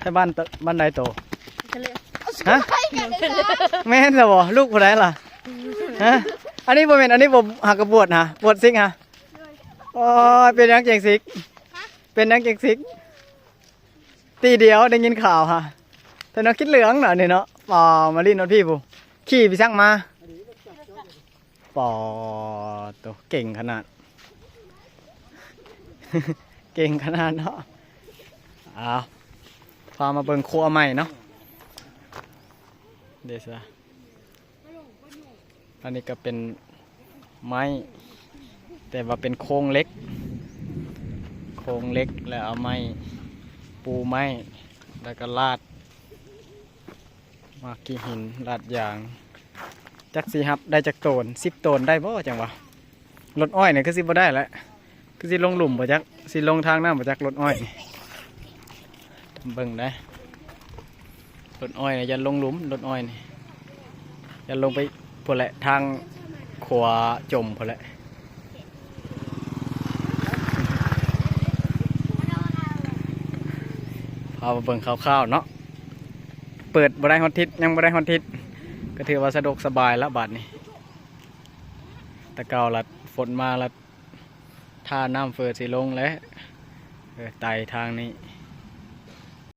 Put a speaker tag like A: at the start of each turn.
A: ใช่บ้านใดโตฮะ
B: หนูเป็น
A: แม่นเหรอบ่ลูกผู้ใดล่ะฮะอันนี้บ่แม่นอันนี้ผมหักกระบวชฮะบวชซิกฮะโอ้ยเป็นยังเก่งซิกเป็นยังเก่งซิกตีเดียวได้ยินข่าวฮะแต่น้องคิดเหลืองหน่อยนี่เนาะป่อมาลินรถพี่ผู้ขี่ไปช่างมาป่อตัวเก่งขนาด เก่งขนาดเนาะอ้าวพามาเบิ่งครัวใหม่เนาะเดี๋ยวสิอันนี้ก็เป็นไม้แต่ว่าเป็นโครงเล็กโครงเล็กแล้วเอาไม้ปูไม้แล้วก็ลาดมากี่หินลาดยางจักสิครับได้จักโตน10 โตนได้บ่จังวะรถอ้อยเนี่ยก็สิบ่ได้แล้วคือสิลงหลุมบ่จักสิลงทางน้ำบ่จักรถอ้อยนี่เบิ่งได้รถอ้อยเนี่ยยันลงหลุมรถอ้อยนี่ยันลงไปพอแหละทางขวาจมพอแหละพามาเบิ่งคร่าวๆเนาะเปิดบ่ได้ฮอดทิศยังบ่ได้ฮอดทิศก็ถือว่าสะดวกสบายแล้วบัดนี้แต่เก่าละฝนมาละท่าน้ำเฟิดสิลงแล้วไต่ทางนี้